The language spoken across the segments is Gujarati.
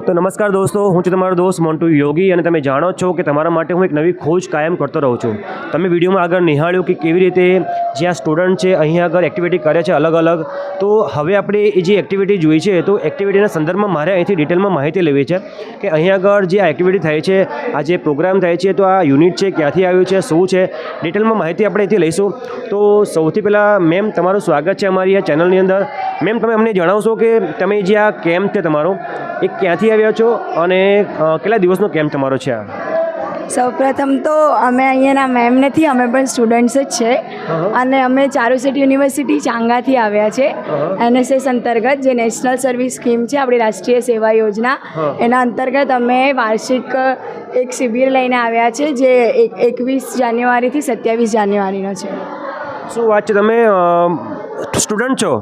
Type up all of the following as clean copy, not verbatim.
તો નમસ્કાર દોસ્તો, હું છું તમારો દોસ્ત મોન્ટુ યોગી અને તમે જાણો છો કે તમારા માટે હું એક નવી ખોજ કાયમ કરતો રહું છું. તમે વિડીયોમાં આગળ નિહાળ્યું કે કેવી રીતે જે આ સ્ટુડન્ટ છે અહીંયા આગળ એક્ટિવિટી કરે છે અલગ અલગ. તો હવે આપણે એ જે એક્ટિવિટી જોઈ છે તો એક્ટિવિટીના સંદર્ભમાં મારે અહીંથી ડિટેલમાં માહિતી લેવી છે કે અહીંયા આગળ જે આ એક્ટિવિટી થાય છે, આ જે પ્રોગ્રામ થાય છે, તો આ યુનિટ છે ક્યાંથી આવ્યું છે, શું છે, ડિટેલમાં માહિતી આપણે અહીંથી લઈશું. તો સૌથી પહેલાં મેમ તમારું સ્વાગત છે અમારી આ ચેનલની અંદર. મેમ તમે અમને જણાવશો કે તમે જે આ કેમ્પ છે તમારો એ ક્યાંથી આવ્યા છો અને કેટલા દિવસનો કેમ્પ તમારો છે આ? સૌપ્રથમ તો અમે અહીંયાના મેમ નથી, અમે પણ સ્ટુડન્ટ્સ જ છે અને અમે ચારુસેટ યુનિવર્સિટી ચાંગાથી આવ્યા છે. NSS અંતર્ગત જે નેશનલ સર્વિસ સ્કીમ છે, આપણી રાષ્ટ્રીય સેવા યોજના, એના અંતર્ગત અમે વાર્ષિક એક શિબિર લઈને આવ્યા છે જે 21 જાન્યુઆરીથી 27 જાન્યુઆરીનો છે. શું વાત છે, તમે સ્ટુડન્ટ છો?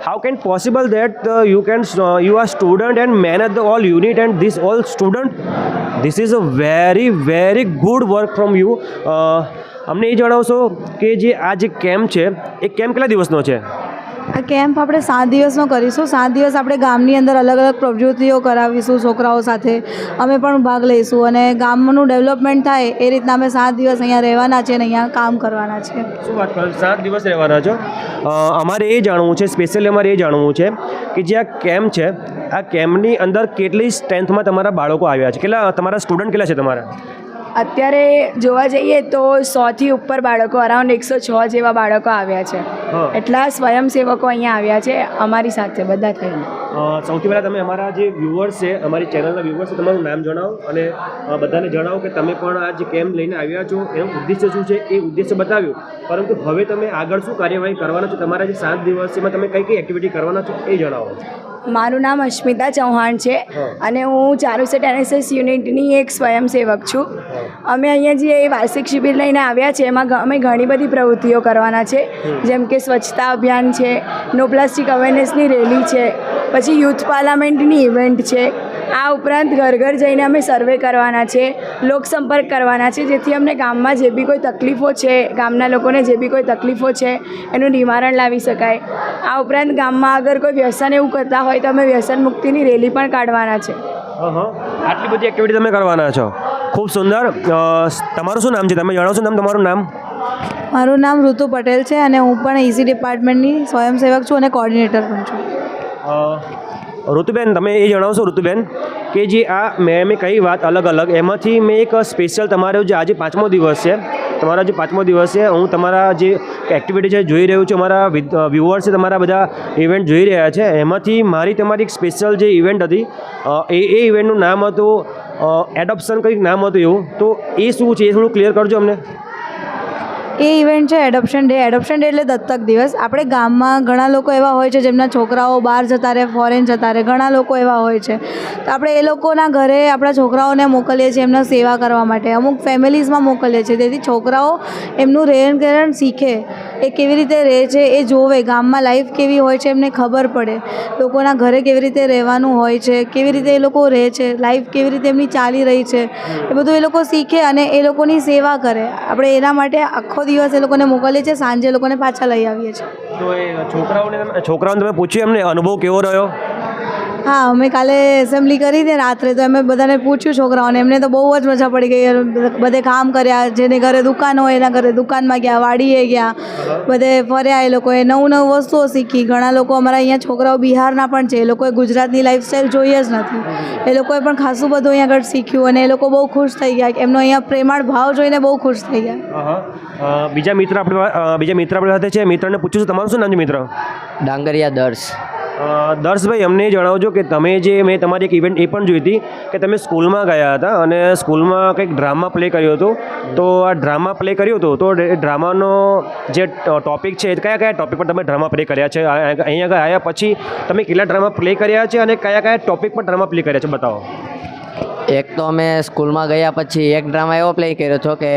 How can possible that you are student and manage the all unit and this all student? This is a very good work from you. અમને એ જણાવશો કે જે આ જે કેમ્પ છે એ કેમ્પ કેટલા દિવસનો છે? આ કેમ્પ આપણે 7 દિવસનો કરીશું. 7 દિવસ આપણે ગામની અંદર અલગ અલગ પ્રવૃત્તિઓ કરાવીશું છોકરાઓ સાથે. અમે પણ ભાગ લઈશું અને ગામનું ડેવલપમેન્ટ થાય એ રીતના અમે 7 દિવસ અહીંયા રહેવાના છે અને અહીંયા કામ કરવાના છે. શું વાત કરો, 7 દિવસ રહેવાના છો? અમારે એ જાણવું છે, સ્પેશિયલી અમારે એ જાણવું છે કે જે આ કેમ્પ છે, આ કેમ્પની અંદર કેટલી સ્ટ્રેન્થમાં તમારા બાળકો આવ્યા છે? કેટલા તમારા સ્ટુડન્ટ કેટલા છે તમારા? અત્યારે જોવા જઈએ તો 100થી ઉપર બાળકો, અરાઉન્ડ 106 જેવા બાળકો આવ્યા છે. એટલા સ્વયંસેવકો અહીંયા આવ્યા છે અમારી સાથે બધા થઈને. સૌથી પહેલાં તમે અમારા જે વ્યુઅર્સ છે, અમારી ચેનલના વ્યુઅર્સ છે, તમારું નામ જણાવો અને બધાને જણાવો કે તમે પણ આ જે કેમ્પ લઈને આવ્યા છો એનું ઉદ્દેશ્ય શું છે. એ ઉદ્દેશ્ય બતાવ્યું, પરંતુ હવે તમે આગળ શું કાર્યવાહી કરવાના છો? તમારા જે 7 દિવસમાં તમે કઈ એક્ટિવિટી કરવાના છો એ જણાવો. મારું નામ અશ્મિતા ચૌહાણ છે અને હું ચારુસેટ NSS યુનિટની એક સ્વયંસેવક છું. અમે અહીંયા જે વાર્ષિક શિબિર લઈને આવ્યા છે એમાં અમે ઘણી બધી પ્રવૃત્તિઓ કરવાના છે, જેમ કે સ્વચ્છતા અભિયાન છે, નો પ્લાસ્ટિક અવેરનેસની રેલી છે, પછી યુથ પાર્લામેન્ટની ઇવેન્ટ છે. આ ઉપરાંત ઘર ઘર જઈને અમે સર્વે કરવાના છે, લોકસંપર્ક કરવાના છે, જેથી અમને ગામમાં જે બી કોઈ તકલીફો છે, ગામના લોકોને જે બી કોઈ તકલીફો છે એનું નિવારણ લાવી શકાય. આ ઉપરાંત ગામમાં અગર કોઈ વ્યસન એવું કરતા હોય તો અમે વ્યસન મુક્તિની રેલી પણ કાઢવાના છે. આટલી બધી એક્ટિવિટી તમે કરવાના છો, ખૂબ સુંદર. તમારું શું નામ છે, તમે જણાવશો નામ, તમારું નામ? મારું નામ ઋતુ પટેલ છે અને હું પણ EC ડિપાર્ટમેન્ટની સ્વયંસેવક છું અને કોર્ડિનેટર પણ છું. ઋતુબેન, તમે એ જણાવશો ઋતુબેન કે જે આ મેં કહી વાત અલગ અલગ, એમાંથી મેં એક સ્પેશિયલ તમારો જે આજે 5મો દિવસ છે, તમારા જે 5મો દિવસ છે, હું તમારા જે એક્ટિવિટી છે જોઈ રહ્યું છું, અમારા વ્યુઅર્સ છે તમારા બધા ઇવેન્ટ જોઈ રહ્યા છે, એમાંથી મારી તમારી એક સ્પેશિયલ જે ઇવેન્ટ હતી એ ઇવેન્ટનું નામ હતું એડોપ્શન, કંઈક નામ હતું એવું. તો એ શું છે એ થોડું ક્લિયર કરજો અમને. એ ઇવેન્ટ છે એડોપ્શન ડે. એડોપ્શન ડે એટલે દત્તક દિવસ. આપણે ગામમાં ઘણા લોકો એવા હોય છે જેમના છોકરાઓ બહાર જતા રહે, ફોરેન જતા રહે, ઘણા લોકો એવા હોય છે. તો આપણે એ લોકોના ઘરે આપણા છોકરાઓને મોકલીએ છીએ એમના સેવા કરવા માટે. અમુક ફેમિલીઝમાં મોકલીએ છીએ, તેથી છોકરાઓ એમનું રહેણ શીખે, એ કેવી રીતે રહે છે એ જોવે, ગામમાં લાઈફ કેવી હોય છે એમને ખબર પડે, લોકોના ઘરે કેવી રીતે રહેવાનું હોય છે, કેવી રીતે એ લોકો રહે છે, લાઈફ કેવી રીતે એમની ચાલી રહી છે, એ બધું એ લોકો શીખે અને એ લોકોની સેવા કરે. આપણે એના માટે આખો દિવસ એ લોકોને મોકલીએ છીએ, સાંજે એ લોકોને પાછા લઈ આવીએ છીએ. તો એ છોકરાઓને તમે પૂછ્યું એમને અનુભવ કેવો રહ્યો? હા, અમે કાલે એસેમ્બલી કરી હતી રાત્રે, તો અમે બધાને પૂછ્યું છોકરાઓને, એમને તો બહુ જ મજા પડી ગઈ. બધે કામ કર્યા, જેને ઘરે દુકાન હોય એના ઘરે દુકાનમાં ગયા, વાડીએ ગયા, બધે ફર્યા. એ લોકોએ નવું વસ્તુઓ શીખી. ઘણા લોકો અમારા અહીંયા છોકરાઓ બિહારના પણ છે, એ લોકોએ ગુજરાતની લાઈફસ્ટાઈલ જોઈ જ નથી, એ લોકોએ પણ ખાસું બધું અહીંયા આગળ શીખ્યું અને એ લોકો બહુ ખુશ થઈ ગયા. એમનો અહીંયા પ્રેમાળ ભાવ જોઈને બહુ ખુશ થઈ ગયા. બીજા મિત્ર આપણી સાથે છે, મિત્રને પૂછ્યું, તમારું શું નામ છે મિત્ર? ડાંગરિયા દર્શ. દર્શભાઈ, અમને જણાવજો કે તમે જે મેં તમારી એક ઇવેન્ટ એ પણ જોઈ હતી કે તમે સ્કૂલમાં ગયા હતા અને સ્કૂલમાં કંઈક ડ્રામા પ્લે કર્યો હતો. તો આ ડ્રામા પ્લે કર્યો હતો, તો એ ડ્રામાનો જે ટોપિક છે, કયા ટોપિક પર તમે ડ્રામા પ્લે કર્યા છે? અહીંયા આવ્યા પછી તમે કેટલા ડ્રામા પ્લે કર્યા છે અને કયા ટોપિક પર ડ્રામા પ્લે કર્યા છે, બતાવો. એક તો અમે સ્કૂલમાં ગયા પછી એક ડ્રામા એવો પ્લે કર્યો હતો કે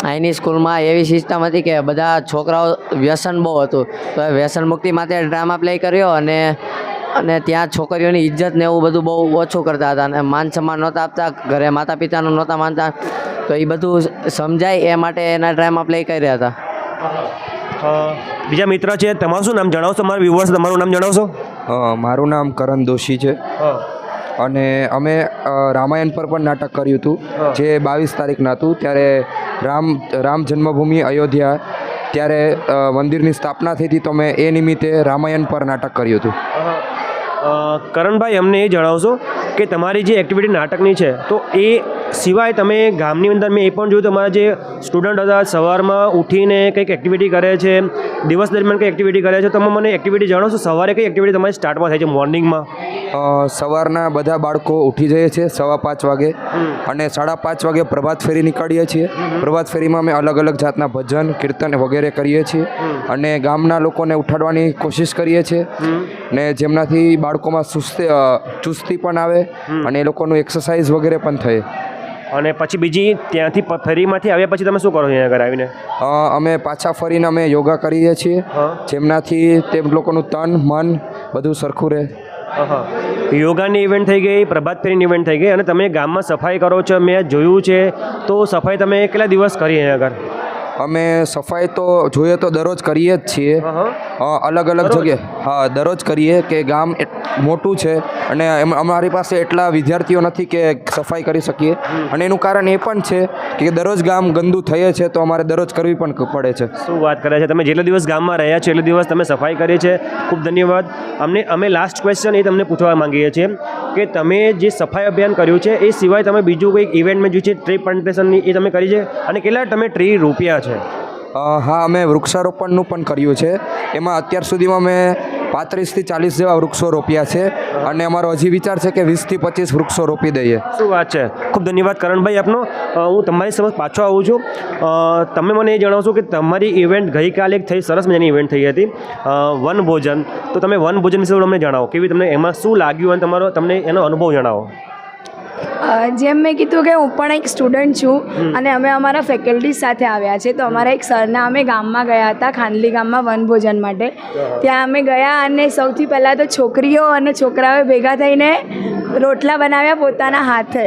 અહીંની સ્કૂલમાં એવી સિસ્ટમ હતી કે બધા છોકરાઓ વ્યસન બહુ હતું, તો એ વ્યસન મુક્તિ માટે ડ્રામા પ્લે કર્યો અને ત્યાં છોકરીઓની ઇજ્જત ને એવું બધું બહુ ઓછું કરતા હતા અને માન સન્માન નહોતા આપતા, ઘરે માતા પિતાનું નહોતા માનતા, તો એ બધું સમજાય એ માટે એના ડ્રામા પ્લે કર્યા હતા. બીજા મિત્ર છે, તમારું શું નામ જણાવશો? મારા વ્યુઅર્સ તમારું નામ જણાવશો? મારું નામ કરણ દોશી છે. અને અમે રામાયણ પર પણ નાટક કર્યું હતું, જે 22 તારીખના હતું. ત્યારે રામ જન્મભૂમિ અયોધ્યા ત્યારે મંદિરની સ્થાપના થઈ હતી, તો અમે એ નિમિત્તે રામાયણ પર નાટક કર્યું હતું. કરણભાઈ, અમને એ જણાવશો કે તમારી જે એક્ટિવિટી નાટકની છે, તો એ સિવાય તમે ગામની અંદર મેં એ પણ જોયું તમારા જે સ્ટુડન્ટ હતા સવારમાં ઉઠીને કંઈક એક્ટિવિટી કરે છે, દિવસ દરમિયાન કંઈ એક્ટિવિટી કરે છે. તમે મને એક્ટિવિટી જણાવશો, સવારે કઈ એક્ટિવિટી તમારી સ્ટાર્ટમાં થાય છે મોર્નિંગમાં? સવારના બધા બાળકો ઉઠી જઈએ છીએ 5:15 વાગે અને 5:30 વાગે પ્રભાત ફેરી નીકળીએ છીએ. પ્રભાત ફેરીમાં અમે અલગ અલગ જાતના ભજન કીર્તન વગેરે કરીએ છીએ અને ગામના લોકોને ઉઠાડવાની કોશિશ કરીએ છીએ ને જેમનાથી બાળકોમાં ચુસ્તી પણ આવે અને એ લોકોનું એક્સરસાઇઝ વગેરે પણ થાય. અને પછી બીજી ત્યાંથી ફેરીમાંથી આવ્યા પછી તમે શું કરો છો અહીંયા આગળ આવીને? અમે પાછા ફરીને અમે યોગા કરીએ છીએ, જેમનાથી તે લોકોનું તન મન બધું સરખું રહે. યોગાની ઇવેન્ટ થઈ ગઈ, પ્રભાત ફેરીની ઇવેન્ટ થઈ ગઈ, અને તમે ગામમાં સફાઈ કરો છો મેં જોયું છે. તો સફાઈ તમે કેટલા દિવસ કરી અહીંયા આગળ? અમે સફાઈ તો જોઈએ તો દરરોજ કરીએ જ છીએ, અલગ અલગ જગ્યાએ. હા, દરરોજ કરીએ કે ગામ મોટું છે અને અમારી પાસે એટલા વિદ્યાર્થીઓ નથી કે સફાઈ કરી શકીએ, અને એનું કારણ એ પણ છે કે દરરોજ ગામ ગંદુ થઈએ છે, તો અમારે દરરોજ કરવી પણ પડે છે. શું વાત કરે છે તમે! જેટલા દિવસ ગામમાં રહ્યા છો એટલા દિવસ તમે સફાઈ કરી છે, ખૂબ ધન્યવાદ. અમે લાસ્ટ ક્વેશ્ચન એ તમને પૂછવા માંગીએ છીએ કે તમે જે સફાઈ અભિયાન કર્યું છે એ સિવાય તમે બીજું કંઈક ઇવેન્ટ મેં જોયું છે ટ્રી પ્લાન્ટેશનની, એ તમે કરી છે, અને કેટલા તમે ટ્રી રોપ્યા છે? હા, અમે વૃક્ષારોપણનું પણ કર્યું છે. એમાં અત્યાર સુધીમાં મેં 35 થી 40 જેવા વૃક્ષો રોપ્યા છે અને અમારો હજી વિચાર છે કે 20 થી 25 વૃક્ષો રોપી દઈએ. શું વાત છે! ખૂબ ધન્યવાદ કરણભાઈ આપનો. હું તમારી સમક્ષ પાછો આવું છું. તમે મને એ જણાવશો કે તમારી ઇવેન્ટ ગઈકાલે એક થઈ, સરસ મજાની ઇવેન્ટ થઈ હતી વનભોજન. તો તમે વનભોજન વિશે અમને જણાવો, કેવી તમને એમાં શું લાગ્યું અને તમને એનો અનુભવ જણાવો. જેમ મેં કીધું કે હું પણ એક સ્ટુડન્ટ છું અને અમે અમારા ફેકલ્ટી સાથે આવ્યા છે. તો અમારા એક સરના અમે ગામમાં ગયા હતા, ખાનલી ગામમાં વનભોજન માટે. ત્યાં અમે ગયા અને સૌથી પહેલાં તો છોકરીઓ અને છોકરાઓએ ભેગા થઈને રોટલા બનાવ્યા પોતાના હાથે.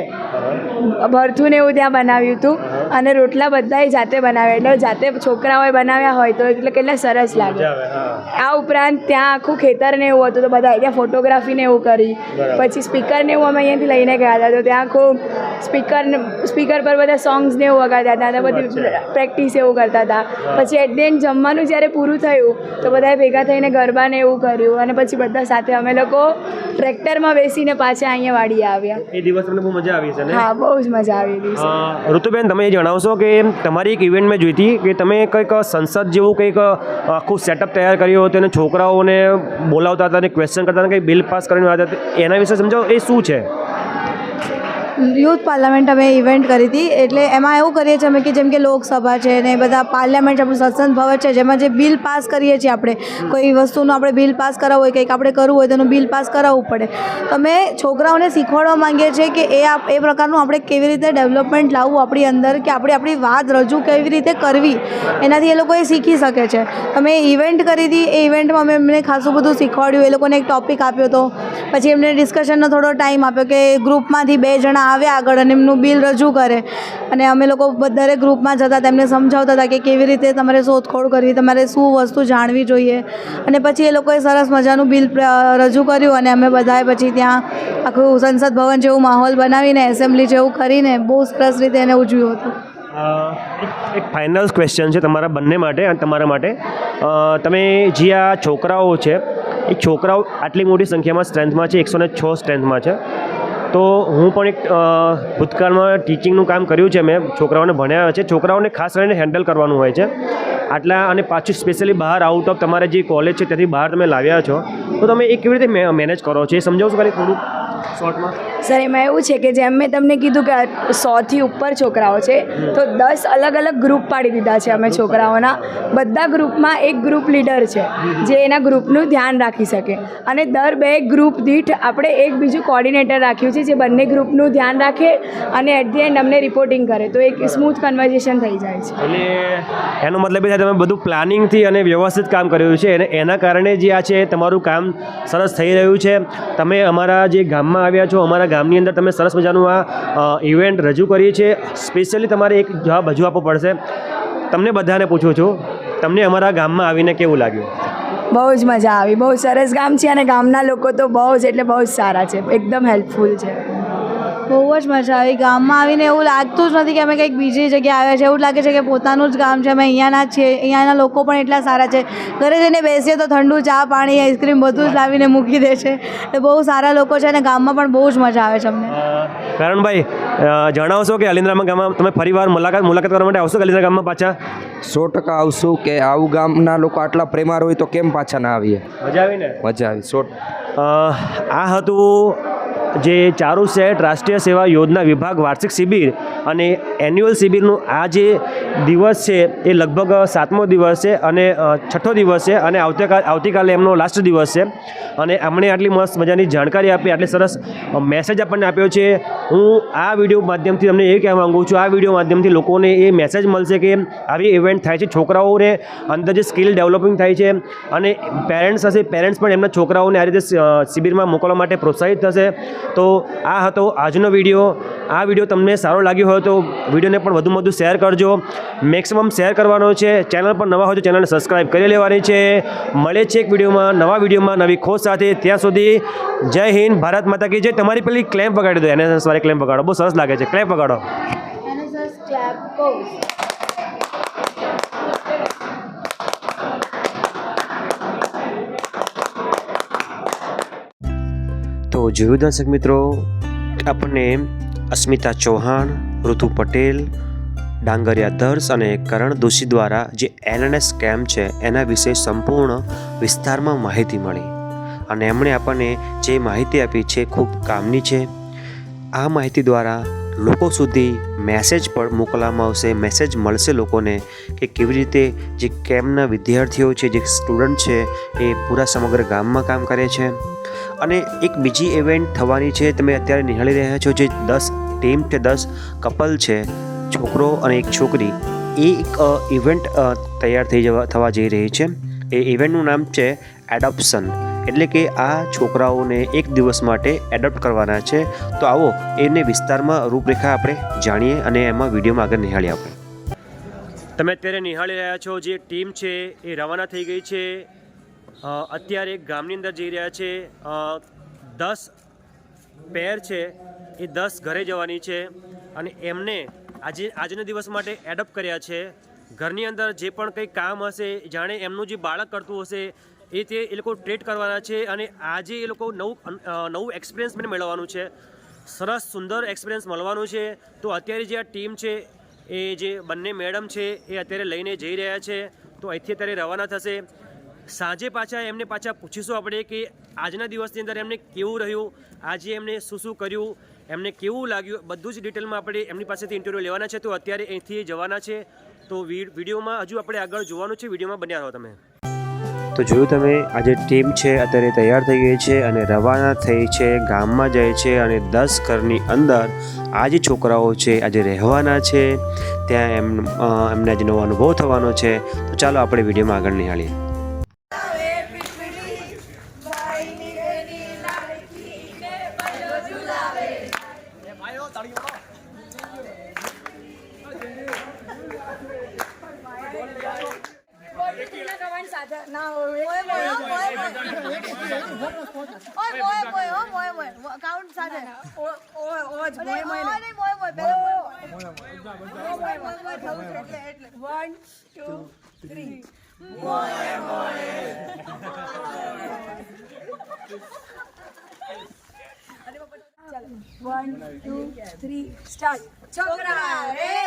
ભરથું ને એવું ત્યાં બનાવ્યું હતું અને રોટલા બધાએ જાતે બનાવ્યા. એટલે જાતે છોકરાઓએ બનાવ્યા હોય તો એટલે કેટલા સરસ લાગે. આ ઉપરાંત ત્યાં આખું ખેતર ને એવું હતું, તો બધા ત્યાં ફોટોગ્રાફી ને એવું કરી. પછી સ્પીકર ને એવું અમે અહીંયાથી લઈને ગયા હતા, તો ત્યાં આખું સ્પીકર પર બધા સોંગ્સ ને એવું વગાડતા હતા, બધી પ્રેક્ટિસ એવું કરતા હતા. પછી એટ ધ એન્ડ જમવાનું જ્યારે પૂરું થયું તો બધાએ ભેગા થઈને ગરબા ને એવું કર્યું અને પછી બધા સાથે અમે લોકો ટ્રેક્ટરમાં બેસીને પાછા અહીંયા વાડીએ આવ્યા. એ દિવસ તમને બહુ મજા આવી છે ને? હા, બહુ જ મજા આવી હતી. ઋતુબેન, તમે એ જણાવશો કે તમારી એક ઇવેન્ટ મેં જોઈ હતી કે તમે કંઈક સંસદ જેવું કંઈક આખું સેટઅપ તૈયાર કર્યું હતું અને છોકરાઓને બોલાવતા હતા અને ક્વેશ્ચન કરતા હતા, કંઈક બિલ પાસ કરીને આવ્યા હતા, એના વિશે સમજાવો, એ શું છે? યુથ પાર્લામેન્ટ અમે ઇવેન્ટ કરી હતી. એટલે એમાં એવું કરીએ છીએ અમે કે જેમ કે લોકસભા છે ને બધા પાર્લામેન્ટ, આપણું સંસદ ભવન છે, જેમાં જે બિલ પાસ કરીએ છીએ આપણે કોઈ વસ્તુનું આપણે બિલ પાસ કરાવવું હોય, કંઈક આપણે કરવું હોય તેનું બિલ પાસ કરાવવું પડે. તો અમે છોકરાઓને શીખવાડવા માંગીએ છીએ કે એ પ્રકારનું આપણે કેવી રીતે ડેવલપમેન્ટ લાવવું આપણી અંદર, કે આપણે આપણી વાત રજૂ કેવી રીતે કરવી, એનાથી એ લોકો એ શીખી શકે છે. અમે ઇવેન્ટ કરી હતી, એ ઇવેન્ટમાં અમે એમને ખાસું બધું શીખવાડ્યું. એ લોકોને એક ટૉપિક આપ્યો હતો, પછી એમને ડિસ્કશનનો થોડો ટાઈમ આપ્યો કે ગ્રુપમાંથી 2 જણા આવ્યા આગળ અને એમનું બિલ રજૂ કરે, અને અમે લોકો દરેક ગ્રુપમાં જતા તેમને સમજાવતા હતા કે કેવી રીતે તમારે શોધખોળ કરવી, તમારે શું વસ્તુ જાણવી જોઈએ. અને પછી એ લોકોએ સરસ મજાનું બિલ રજૂ કર્યું અને અમે બધાએ પછી ત્યાં આખું સંસદ ભવન જેવું માહોલ બનાવીને એસેમ્બલી જેવું કરીને બહુ સરસ રીતે એને ઉજવ્યું હતું. એક ફાઇનલ ક્વેશ્ચન છે તમારા બંને માટે અને તમારા માટે. તમે જે આ છોકરાઓ છે એ છોકરાઓ આટલી મોટી સંખ્યામાં સ્ટ્રેન્થમાં છે, 106 સ્ટ્રેન્થમાં છે. તો હું પણ એક ભૂતકાળમાં ટીચિંગનું કામ કર્યું છે, મેં છોકરાઓને ભણ્યા છે. છોકરાઓને ખાસ કરીને હેન્ડલ કરવાનું હોય છે આટલા, અને પાછું સ્પેશિયલી બહાર આઉટ ઓફ તમારે જે કોલેજ છે ત્યાંથી બહાર તમે લાવ્યા છો, તો તમે એ કેવી રીતે મેનેજ કરો છો એ સમજાવશો ખાલી થોડુંક શોર્ટમાં? સર, એમાં એવું છે કે જેમ મેં તમને કીધું કે 100થી ઉપર છોકરાઓ છે, તો 10 અલગ અલગ ગ્રુપ પાડી દીધા છે અમે છોકરાઓના. બધા ગ્રુપમાં એક ગ્રુપ લીડર છે જે એના ગ્રુપનું ધ્યાન રાખી શકે, અને દર 2 ગ્રુપ દીઠ આપણે એક બીજું કોર્ડિનેટર રાખ્યું છે જે બંને ગ્રુપનું ધ્યાન રાખે અને એટ ધી એન્ડ અમને રિપોર્ટિંગ કરે, તો એક સ્મૂથ કન્વર્ઝેશન થઈ જાય છે. એટલે એનો મતલબ એ થાય તમે બધું પ્લાનિંગથી અને વ્યવસ્થિત કામ કર્યું છે, અને એના કારણે જે આ છે તમારું કામ સરસ થઈ રહ્યું છે. તમે અમારા જે ગામમાં આવ્યા છો, અમારા ગામની અંદર તમે સરસ મજાનું આ ઇવેન્ટ રજૂ કરી છે. સ્પેશિયલી તમારે એક જવાબ હજુ આપવો પડશે. તમને બધાને પૂછું છું, તમને અમારા ગામમાં આવીને કેવું લાગ્યું? બહુ જ મજા આવી. બહુ સરસ ગામ છે અને ગામના લોકો તો બહુ જ એટલે બહુ જ સારા છે, એકદમ હેલ્પફુલ છે. બહુ જ મજા આવી. ગામમાં આવીને એવું લાગતું જ નથી કે અમે કંઈક બીજી જગ્યાએ આવ્યા છે. એવું જ લાગે છે કે પોતાનું જ ગામ છે, અમે અહીંયાના જ છીએ. અહીંયાના લોકો પણ એટલા સારા છે. ઘરે જઈને બેસીએ તો ઠંડુ ચા પાણી આઈસ્ક્રીમ બધું જ લાવીને મૂકી દે છે. એ બહુ સારા લોકો છે અને ગામમાં પણ બહુ જ મજા આવે છે અમને. કરણભાઈ, જણાવશો કે અલિન્દ્રામાં ગામમાં તમે ફરીવાર મુલાકાત કરવા માટે આવશો અલિન્દ્રા ગામમાં પાછા? 100% આવશું. કે આવું ગામના લોકો આટલા પ્રેમાળ હોય તો કેમ પાછા ના આવીએ? મજા આવીને? મજા આવી 100%. આ હતું જે ચારુ શેઠ રાષ્ટ્રીય સેવા યોજના વિભાગ વાર્ષિક શિબિર અને એન્યુઅલ શિબિરનું આ જે દિવસ છે એ લગભગ 7મો દિવસ છે અને 6ઠ્ઠો દિવસ છે અને આવતીકાલે એમનો લાસ્ટ દિવસ છે. અને અમને આટલી મસ્ત મજાની જાણકારી આપી, આટલી સરસ મેસેજ આપણને આપ્યો છે. હું આ વિડીયો માધ્યમથી તમને એ કહેવા માગું છું, આ વિડીયો માધ્યમથી લોકોને એ મેસેજ મળશે કે આવી ઇવેન્ટ થાય છે, છોકરાઓને અંદર જે સ્કિલ ડેવલપિંગ થાય છે અને પેરેન્ટ્સ હશે, પેરેન્ટ્સ પણ એમના છોકરાઓને આ રીતે શિબિરમાં મોકલવા માટે પ્રોત્સાહિત થશે. તો આ હતો આજનો વિડીયો. આ વિડીયો તમને સારો લાગ્યો હોય તો વિડીયોને પણ વધુમાં વધુ શેર કરજો. મેક્સિમમ શેર કરવાનો છે. ચેનલ પર નવા હોય તો ચેનલને સબસ્ક્રાઈબ કરી લેવાની છે. મળે છે એક વિડીયોમાં, નવા વિડીયોમાં નવી ખોજ સાથે. ત્યાં સુધી જય હિન્દ, ભારત માતા કી જય. તમારી પેલી ક્લેમ્પ વગાડી દો, NSS વાળી ક્લેમ્પ વગાડો, બહુ સરસ લાગે છે. ક્લેમ્પ વગાડો. તો જોયું દર્શક મિત્રો, આપણને અસ્મિતા ચૌહાણ, ઋતુ પટેલ, ડાંગરિયા દર્શ અને કરણ દોશી દ્વારા જે NNS કેમ્પ છે એના વિશે સંપૂર્ણ વિસ્તારમાં માહિતી મળી અને એમણે આપણને જે માહિતી આપી છે ખૂબ કામની છે. આ માહિતી દ્વારા લોકો સુધી મેસેજ પણ મોકલવામાં આવશે, મેસેજ મળશે લોકોને કે કેવી રીતે જે કેમ્પના વિદ્યાર્થીઓ છે, જે સ્ટુડન્ટ છે એ પૂરા સમગ્ર ગામમાં કામ કરે છે. અને એક બીજી ઇવેન્ટ થવાની છે, તમે અત્યારે નિહાળી રહ્યા છો, જે 10 ટીમ છે, 10 કપલ છે, છોકરો અને એક છોકરી. એ એક ઇવેન્ટ તૈયાર થવા જઈ રહી છે. એ ઇવેન્ટનું નામ છે એડોપ્શન, એટલે કે આ છોકરાઓને એક દિવસ માટે એડોપ્ટ કરવાના છે. તો આવો એને વિસ્તારમાં રૂપરેખા આપણે જાણીએ અને એમાં વિડીયોમાં આગળ નિહાળીએ આપણે. તમે અત્યારે નિહાળી રહ્યા છો જે ટીમ છે એ રવાના થઈ ગઈ છે. અત્યારે ગામની અંદર જઈ રહ્યા છે. 10 પેર છે એ 10 ઘરે જવાની છે અને એમને આજના દિવસ માટે એડોપ્ટ કર્યા છે. ઘરની અંદર જે પણ કંઈ કામ હશે, જાણે એમનું જે બાળક કરતું હશે એ લોકો ટ્રીટ કરવાના છે અને આજે એ લોકો નવું એક્સપિરિયન્સ મને મેળવવાનું છે. સરસ સુંદર એક્સપિરિયન્સ મળવાનું છે. તો અત્યારે જે આ ટીમ છે એ જે બંને મેડમ છે એ અત્યારે લઈને જઈ રહ્યા છે. તો અહીંથી અત્યારે રવાના થશે. સાંજે એમને પૂછીશું આપણે કે આજના દિવસની અંદર એમને કેવું રહ્યું, આજે એમને શું કર્યું, એમને કેવું લાગ્યું, બધું જ ડિટેલમાં આપણે એમની પાસેથી ઇન્ટરવ્યૂ લેવાના છે. તો અત્યારે અહીંથી જવાના છે. તો વિડીયોમાં હજુ આપણે આગળ જોવાનું છે, વિડીયોમાં બન્યા રહો તમે. તો જોયું તમે, આજે ટીમ છે અત્યારે તૈયાર થઈ ગઈ છે અને રવાના થઈ છે, ગામમાં જાય છે અને 10 ઘરની અંદર આ જે છોકરાઓ છે આજે રહેવાના છે. ત્યાં એમને આજે નવો અનુભવ થવાનો છે. તો ચાલો આપણે વિડીયોમાં આગળ નિહાળીએ. One, two, three, start. છોકરા રે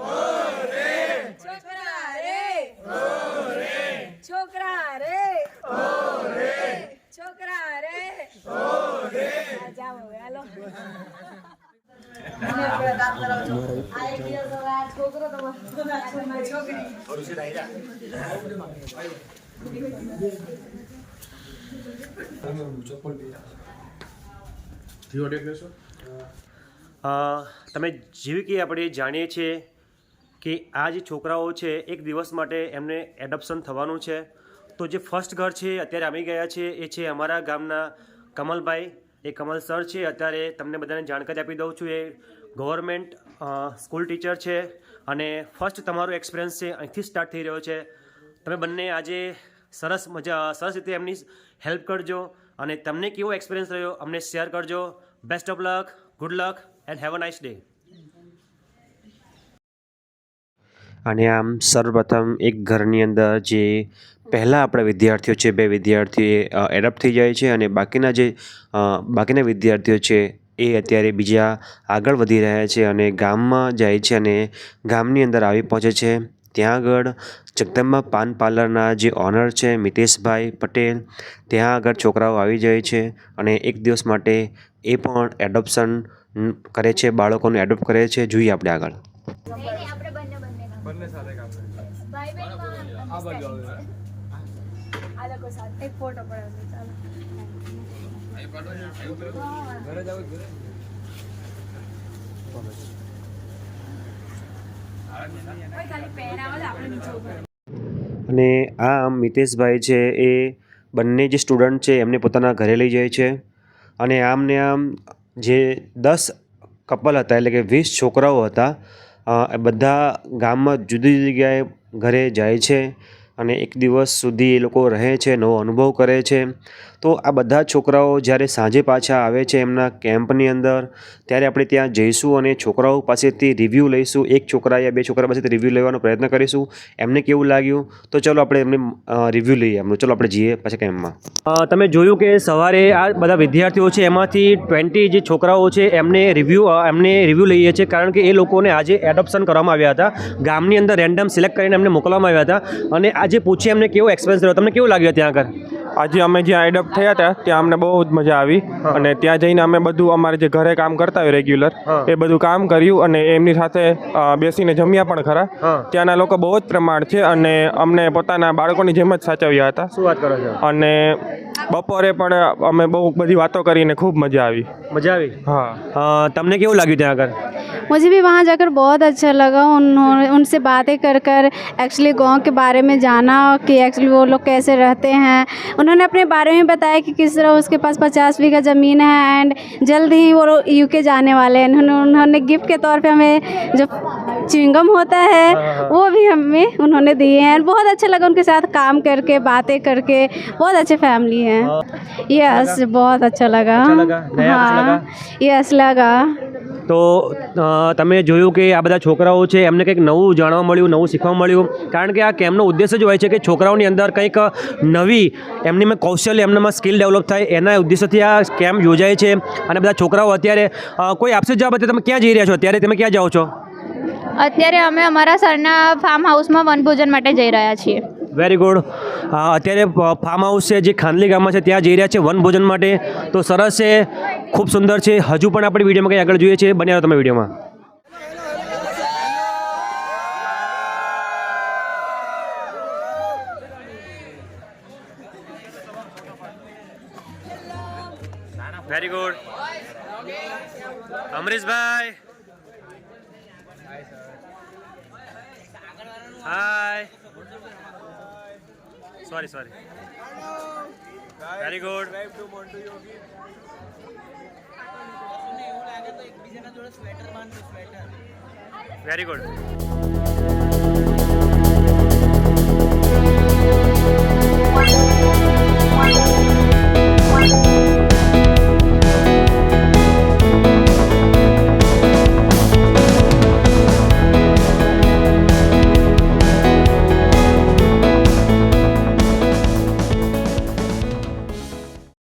ઓરે, છોકરા રે ઓરે, છોકરા રે ઓરે, છોકરા રે ઓરે. જાઓ હવે હાલો. તમે જેવી કે આપણે જાણીએ છીએ કે આ જે છોકરાઓ છે એક દિવસ માટે એમને એડોપ્શન થવાનું છે. તો જે ફર્સ્ટ ઘર છે અત્યારે આવી ગયા છે એ છે અમારા ગામના કમલભાઈ. એ કમલ સર છે. અત્યારે તમને બધાને જાણકારી આપી દઉં છું, એ ગવર્મેન્ટ સ્કૂલ ટીચર છે અને ફર્સ્ટ તમારો એક્સપિરિયન્સ છે અહીંથી સ્ટાર્ટ થઈ રહ્યો છે. તમે બંને આજે સરસ રીતે એમની હેલ્પ કરજો અને તમને કેવો એક્સપિરિયન્સ રહ્યો અમને શેર કરજો. Best of luck, good luck and have a nice day. અને આમ સર્વપ્રથમ એક ઘરની અંદર જે પહેલાં આપણા વિદ્યાર્થીઓ છે 2 વિદ્યાર્થીઓ એડપ્ટ થઈ જાય છે અને બાકીના વિદ્યાર્થીઓ છે એ અત્યારે બીજા આગળ વધી રહ્યા છે અને ગામમાં જાય છે અને ગામની અંદર આવી પહોંચે છે. ત્યાં આગળ જગદંબા પાન પાર્લરના જે ઓનર છે મિતેશભાઈ પટેલ, ત્યાં આગળ છોકરાઓ આવી જાય છે અને એક દિવસ માટે એ પણ એડોપ્શન કરે છે, બાળકોને એડોપ્ટ કરે છે. જોઈએ આપણે આગળ. એક ફોટો પડાવજો ચાલો. અને આ મિતેશભાઈ છે એ બંને જે સ્ટુડન્ટ છે એમને પોતાના ઘરે લઈ જાય છે અને આમ ને આમ જે 10 કપલ હતા એટલે કે 20 છોકરાઓ હતા બધા ગામમાં જુદી જુદી જગ્યાએ ઘરે જાય છે અને એક દિવસ સુધી એ લોકો રહે છે, નવો અનુભવ કરે છે. તો આ બધા છોકરાઓ જ્યારે સાંજે પાછા આવે છે એમના કેમ્પની અંદર ત્યારે આપણે ત્યાં જઈશું અને છોકરાઓ પાસેથી રિવ્યૂ લઈશું. એક છોકરા યા 2 છોકરા પાસેથી રિવ્યૂ લેવાનો પ્રયત્ન કરીશું, એમને કેવું લાગ્યું. તો ચલો આપણે એમને રિવ્યૂ લઈએ એમનું. ચલો આપણે જઈએ પાછા કેમ્પમાં. તમે જોયું કે સવારે આ બધા વિદ્યાર્થીઓ છે એમાંથી 20 જે છોકરાઓ છે એમને રિવ્યૂ લઈએ છીએ કારણ કે એ લોકોને આજે એડોપ્શન કરવામાં આવ્યા હતા. ગામની અંદર રેન્ડમ સિલેક્ટ કરીને એમને મોકલવામાં આવ્યા હતા અને આજે પૂછીએ એમને કેવો એક્સપિરિયન્સ રહ્યો, તમને કેવું લાગ્યું ત્યાં આગળ? આજે અમે જ્યાં એડપ્ટ થયા હતા ત્યાં અમને બહુ જ મજા આવી અને ત્યાં જઈને અમે બધું અમારે જે ઘરે કામ કરતા હોય રેગ્યુલર એ બધું કામ કર્યું અને એમની સાથે બેસીને જમ્યા પણ ખરા. ત્યાંના લોકો બહુ જ પ્રમાણ છે અને અમને પોતાના બાળકોની જેમ જ સાચવ્યા હતા. શું વાત કરો છો? અને બપોરે પણ અમે બહુ બધી વાતો કરીને ખૂબ મજા આવી. હા. તમને કેવું લાગ્યું ત્યાં આગળ? मुझे भी वहाँ जाकर बहुत अच्छा लगा. उनसे बातें कर एक्चुअली गांव के बारे में जाना कि एक्चुअली वो लोग कैसे रहते हैं. उन्होंने अपने बारे में बताया कि किस तरह उसके पास 50 बीघा ज़मीन है एंड जल्द ही वो यूके जाने वाले हैं. उन्होंने गिफ्ट के तौर पे हमें जो च्युइंगम होता है वो भी हमें उन्होंने दिए हैं. बहुत अच्छा लगा उनके साथ काम करके, बातें करके. बहुत अच्छे फैमिली हैं. यस, बहुत अच्छा लगा. हाँ, यस लगा. તો તમે જોયું કે આ બધા છોકરાઓ છે એમને કંઈક નવું જાણવા મળ્યું, નવું શીખવા મળ્યું કારણ કે આ કેમ્પનો ઉદ્દેશ્ય જ હોય છે કે છોકરાઓની અંદર કંઈક નવી એમની કૌશલ્ય એમનામાં સ્કિલ ડેવલપ થાય એના ઉદ્દેશ્યથી આ કેમ્પ યોજાય છે. અને બધા છોકરાઓ અત્યારે કોઈ આપશે જવાબ અત્યારે તમે ક્યાં જઈ રહ્યા છો? અત્યારે તમે ક્યાં જાઓ છો? અત્યારે અમે અમારા સરના ફાર્મ હાઉસમાં વનભોજન માટે જઈ રહ્યા છીએ. Very good. અત્યારે ફાર્મ હાઉસ છે જે ખાનલી ગામમાં છે ત્યાં જઈ રહ્યા છે વનભોજન માટે. તો સરસ છે, ખૂબ સુંદર છે. હજુ પણ આપણે વિડીયોમાં કંઈ આગળ જોઈએ છીએ, બન્યા રહો તમે વિડીયોમાં. Very good. અમરીશભાઈ, hi. Sorry. Very good. Very good.